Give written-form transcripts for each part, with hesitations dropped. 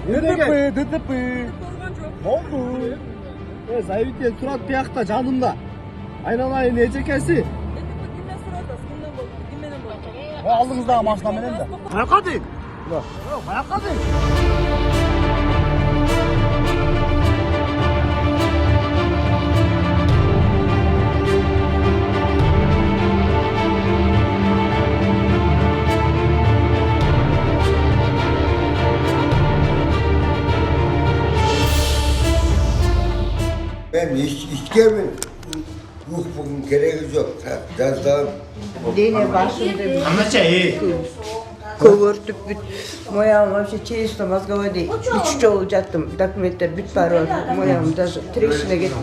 ДТП. Болду. Зайбике турат биякта жанымда. Айналайын эжекеси. Алдыңыздагы машина менен да. Каяка дейм? Каяка дейм? Ben işkemin bugün gereği yok. Yazdan. Dene başımda Anlaşay. kıvırtıp moyam вообще честно мозговой üçte olacaktım. Dokumentler büt var moyam даже трещина кетти.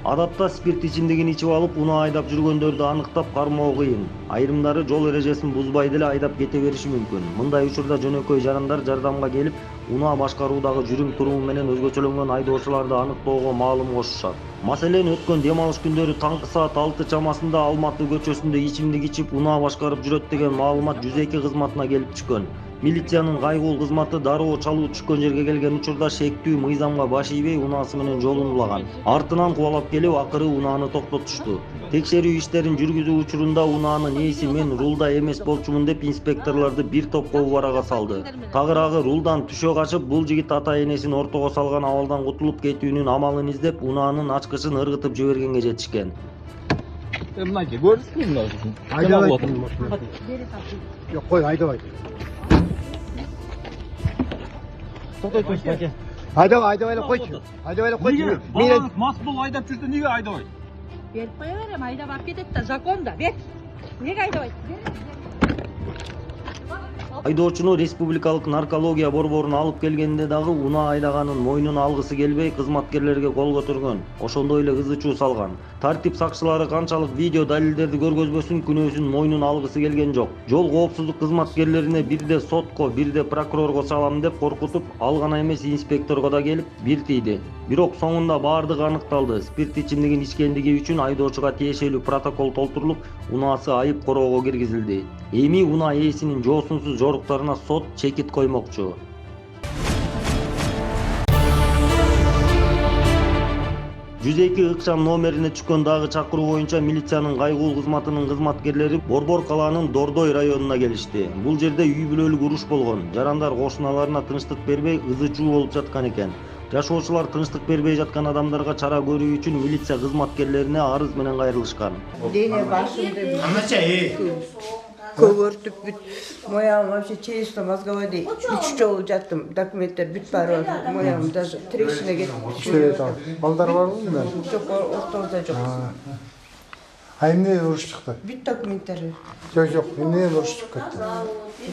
Адатта спирт ичимдигин ичип алып унаа айдап жүргөндөрдү аныктап кармоо кыйын. Айрымдары жол эрежесин бузбай деле айдап кете бериши мүмкүн. Мындай учурда жөнөкөй жарандар жардамга келип, унаа башкаруудагы жүрүм туруму менен өзгөчөлөнгөн айдоочуларды аныктоого маалым кошушат. Маселен өткөн дем алыш күндөрү таңкы саат 6 чамасында Алматы көчөсүндө ичимдик ичип унаа башкарып жүрөт деген маалымат 102 кызматына келип түшкөн. Милициянын кайгыл кызматы дароо чалуу түшкөн жерге келген учурда шектүү мыйзамга баш ийбей унаасы менен жолун улаган. Артынан кубалап келип акыры унааны токтотушту. Текшерүү иштерин жүргүзүү учурунда унаанын ээси мен рулда эмес болчумун деп инспекторлорду бир топ кобуп арага салды. Тагыраагы рулдан түшө качып, бул жигит ата энесин ортого салган абалдан кутулуп кетүүнүн амалын издеп, унаанын ачкычын ыргытып жибергенге жетишкен. Мынакей, көрдүңүзбү мына? Айдабайт. Жок, кой, айдабайт. Айдабай койчу. Айдабай койчу. Мен мас болуп айдап жүрдү, неге айдабайт? Берип кое берем, айдап алып кетет да, законда, бер. Неге айдабайт? Айдоочуну республикалык наркология борборуна алып келгенде дагы унаа айдаганын мойнуна алгысы келбей кызматкерлерге кол көтөргөн. Ошондой эле ызы чуу салган. Тартип сакчылары канчалык видео далилдерди көргөзбөсүн күнөөсүн мойнуна алгысы келген жок. Жол коопсуздук кызматкерлерине бирде сотко, бирде прокурорго салам деп коркутуп, ал гана эмес инспекторго да келип бир тийди. Бирок соңунда баардыгы аныкталды. Спирт ичимдигин ичкендиги үчүн айдоочуга тиешелүү протокол толтурулуп, унаасы айып короого киргизилди. Эми унаа ээсинин жоосунсуз жоруктарына сот чекит коймокчу. Жүзеки ыкчам номерине түшкөн дагы чакыруу боюнча милициянын кайгыл кызматынын кызматкерлери Борбор калаанын Дордой районуна келишти. Бул жерде үй бүлөлүк уруш болгон. Жарандар кошуналарына тынчтык бербей ызы чуу болуп жаткан экен. Жашоочулар тынчтык бербей жаткан адамдарга чара көрүү үчүн милиция кызматкерлерине арыз менен кайрылышкан. Dene başımda Anlaşay. kıvırtıp moyam вообще честно мозговой üçte olacaktım. Dokumentler büt var moyam даже трещина кетти. Балдар бар мı? Жок, ортомузда жок. Эмне уруш чыкты? Büt dokumentteri. Жок, эмне уруш чыгып кетти?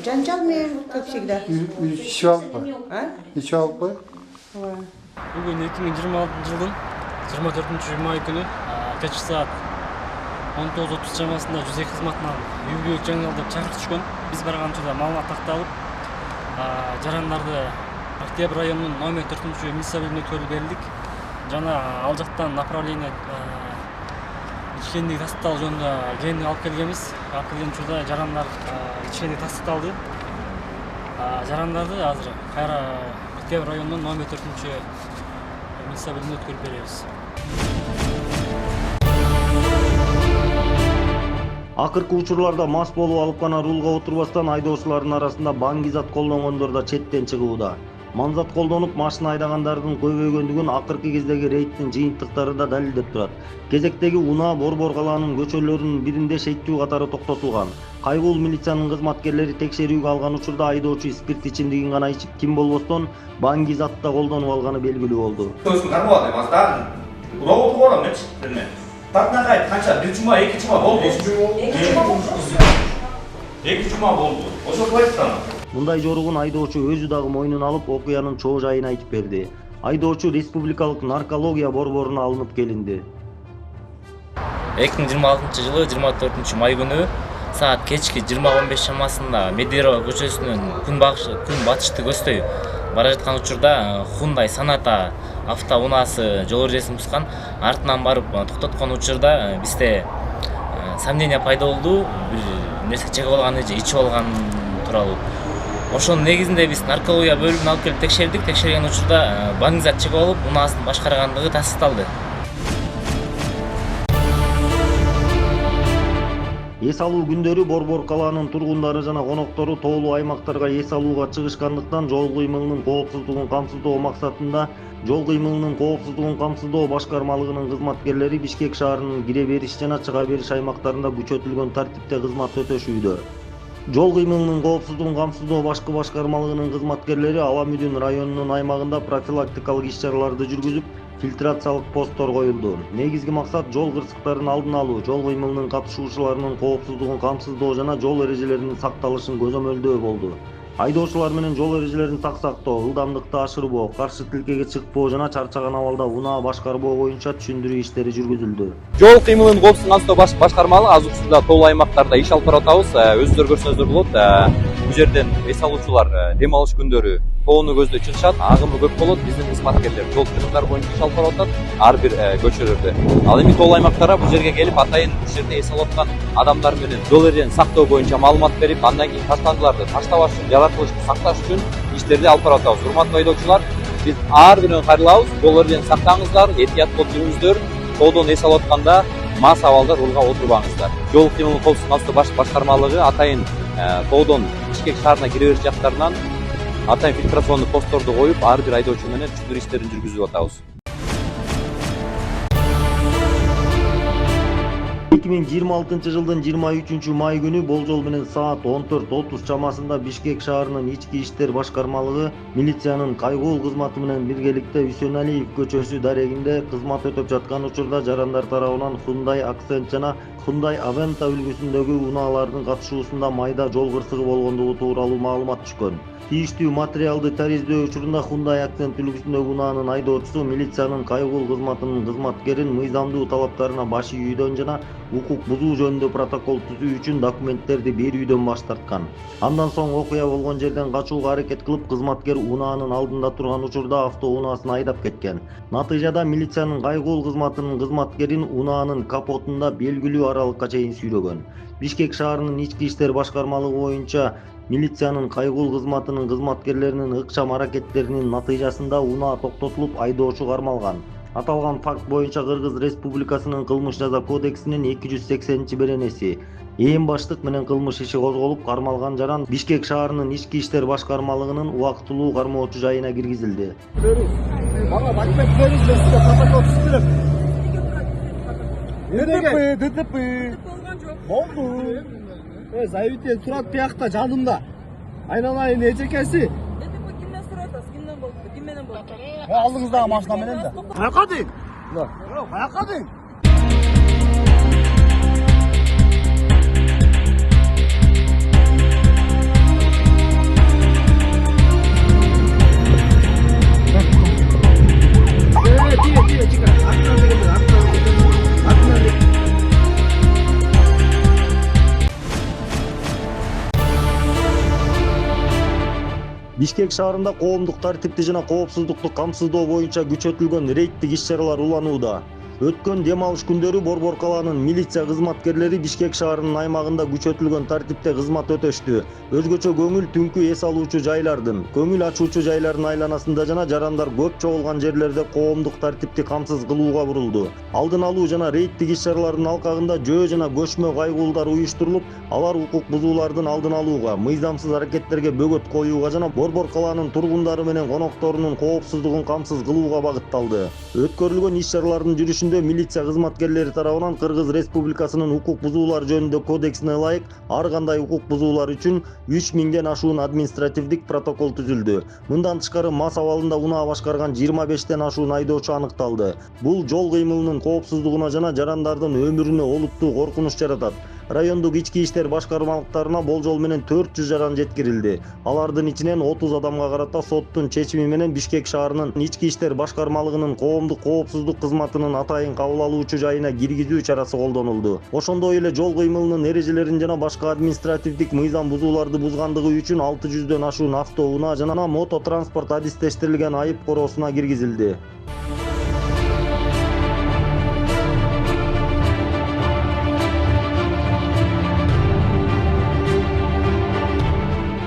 Жанжал менен, как всегда. Ичип алыппы? А? Ичип алыппы? Бүгін 2026 жылдың 24 май күні кешкі саат 19:30 шамасында 102 кызматынан үй бүлөлүк жаңылдап чакырып түшкөн. Биз барган учурда маалымат такталып, жарандарды Октябрь районунун номер 4 милиция бөлүмүнө берилдик. Жана ал жактан направление ичкендиги тастыкталуу жөнүндө кээнип алып келгенбиз. Алып келген учурда жарандар ичкендиги тастыкталды. Жарандарды азыр кайра Октябрь районунун номер 4 милиция бөлүмүнө өткөрүп беребиз. Акыркы учурларда мас болуп алып гана рулга отурбастан айдоочулардын арасында баңгизат колдонгондор да четтен чыгууда. Маңзат колдонуп машина айдагандардын көбөйгөндүгүн акыркы кездеги рейдтин жыйынтыктары да далилдеп турат. Кезектеги унаа Борбор калаанын көчөлөрүнүн биринде шектүү катары токтотулган. Кайгыл милициянын кызматкерлери текшерүүгө алган учурда айдоочу спирт ичимдигин гана ичип, ким болбостон баңгизат да колдонуп алганы белгилүү болду. Көзүн кармап атам, астан. Урап отуруп алам менчи. Татына кайт канча? 1 жума, 2 жума болду. 2 жума болду. Ошо кылайсыздар. Мындай жоругун айдоочу өзү дагы мойнуна алып, окуянын чоо жайын айтып берди. Айдоочу республикалык наркология борборуна алынып келинди. 2026 жылы 24 май күнү саат кечки 20:15 шамасында Медирова көчөсүнөн күн батышты көздөй бара жаткан учурда Hyundai Sonata автоунаасы жол эрежесин бускан. Артынан барып токтоткон учурда бизде сомнение пайда болду, бир нерсе жеп алганы же ичип алган тууралуу. Ошонун негизинде биз наркология бөлүмүнө алып келип текшердик. Текшерген учурда баңзат чегип алып, унаасын башкаргандыгы тастыкталды. Эс алуу күндөрү Борбор калаанын тургундары жана коноктору тоолуу аймактарга эс алууга чыгышкандыктан жол кыймылынын коопсуздугун камсыздоо максатында Жол кыймылынын коопсуздугун камсыздоо башкармалыгынын кызматкерлери Бишкек шаарынын кире бериш жана чыга бериш аймактарында күчөтүлгөн тартипте кызмат өтөшүүдө. Жол кыймылынын коопсуздугун камсыздоо башкы башкармалыгынын кызматкерлери Ала Мүдүн районунун аймагында профилактикалык иш-чараларды жүргүзүп, фильтрациялык посттор коюлду. Негизги максат жол кырсыктарын алдын алуу, жол кыймылынын катышуучуларынын коопсуздугун камсыздоо жана жол эрежелеринин сакталышын көзөмөлдөө болду. Айдоочулар менен жол эрежелерин так сактоо, ылдамдыкты ашырбоо, каршы тилкеге чыкпоо жана чарчаган абалда унаа башкарбоо боюнча түшүндүрүү иштери жүргүзүлдү. Жол кыймылынын коопсуздугун камсыздоо башкармалыгы азыр учурда тоолуу аймактарда иш алып баратабыз. Өзүңүздөр көрсөңүздөр болот. Бул жерден эс алуучулар дем алыш күндөрү тоону көздөй чыгышат, агымы көп болот. Биздин кызматкерлер жол кырдыктары боюнча иш алып барып атат ар бир көчөлөрдө. Ал эми тоолуу аймактарга бул жерге келип атайын бул жерде эс алып аткан адамдар менен жол эрежелерин сактоо боюнча маалымат берип, андан кийин таштандыларды таштабаш үчүн, жараткылышты сакташ үчүн иштерди алып барып атабыз. Урматтуу айдоочулар, биз ар бирин кайрылабыз. Жол эрежелерин сактаңыздар, этият болуп жүрүңүздөр. Тоодон эс алып атканда мас абалда рулга отурбаңыздар. Жол кыймылынын коопсуздугун камсыздоо башкармалыгы атайын тоодон Бишкек шаарына кире бериш жактарынан атайын фильтрационный постторду коюп, ар бир айдоочу менен түшүндүрүү иштерин жүргүзүп атабыз. 2026 жылдын 23 май күнү болжол менен саат 14:30 чамасында Бишкек шаарынын ички иштер башкармалыгы милициянын кайгуул кызматы менен биргеликте Үсөналиев көчөсү дарегинде кызмат өтөп жаткан учурда жарандар тарабынан Hyundai Accent жана Hyundai Aventa үлгүсүндөгү унаалардын катышуусунда майда жол кырсыгы болгондугу тууралуу маалымат түшкөн. Тийиштүү материалды тариздөө учурунда Hyundai Accent үлгүсүндөгү унаанын айдоочусу милициянын кайгуул кызматынын кызматкерин мыйзамдуу талаптарына баш ийүүдөн жана укук бузуу жөнүндө протокол түзүү үчүн документтерди берүүдөн баш тарткан. Андан соң окуя болгон жерден качууга аракет кылып, кызматкер унаанын алдында турган учурда автоунаасын айдап кеткен. Натыйжада милициянын кайгуул кызматынын кызматкерин унаанын капотунда белгилүү аралыкка чейин сүйрөгөн. Бишкек шаарынын ички иштер башкармалыгы боюнча милициянын кайгуул кызматынын кызматкерлеринин ыкчам аракеттеринин натыйжасында унаа токтотулуп, айдоочу кармалган. Аталган факт боюнча Кыргыз Республикасынын кылмыш жаза кодексинин 280-беренеси ээн баштык менен кылмыш иши козголуп, кармалган жаран Бишкек шаарынын ички иштер башкармалыгынын убактылуу кармоочу жайына киргизилди. ДТП болду. Заявитель турат биякта жанымда. Айналайын эжекеси. ДТП кимден сурап атасыз? Кимден болду? Ким менен болду? Алдыңыздагы машина менен да. Каяка дейм? Каяка дейм? Бишкек шаарында коомдук тартипти жана коопсуздукту камсыздоо боюнча күчөтүлгөн рейдтик иш-чаралар уланууда. Өткөн дем алыш күндөрү Борбор калаанын милиция кызматкерлери Бишкек шаарынын аймагында күчөтүлгөн тартипте кызмат өтөштү. Өзгөчө көңүл түнкү эс алуучу жайлардын, көңүл ачуучу жайлардын айланасында жана жарандар көп чогулган жерлерде коомдук тартипти камсыз кылууга бурулду. Алдын алуу жана рейдтик иш-чаралардын алкагында жөө жана көчмө кайгуулдар уюштурулуп, алар укук бузуулардын алдын алууга, мыйзамсыз аракеттерге бөгөт коюуга жана Борбор калаанын тургундары менен конокторунун коопсуздугун камсыз кылууга багытталды. Өткөрүлгөн иш-чаралардын жүрүшүндө милиция кызматкерлери тарабынан Кыргыз Республикасынын укук бузуулар жөнүндө кодексине ылайык ар кандай укук бузуулар үчүн 3000ден ашуун административдик протокол түзүлдү. Мындан тышкары мас абалында унаа башкарган 25тен ашуун айдоочу аныкталды. Бул жол кыймылынын коопсуздугуна жана жарандардын өмүрүнө олуттуу коркунуч жаратат. Райондук ички иштер башкармалыктарына болжол менен 400 жаран жеткирилди. Алардын ичинен 30 адамга карата соттун чечими менен Бишкек шаарынын ички иштер башкармалыгынын коомдук коопсуздук кызматынын атайын кабыл алуучу жайына киргизүү чарасы колдонулду. Ошондой эле жол кыймылынын эрежелерин жана башка административдик мыйзам бузууларды бузгандыгы үчүн 600дөн ашуун автоунаа жана мототранспорт адистештирилген айып короосуна киргизилди.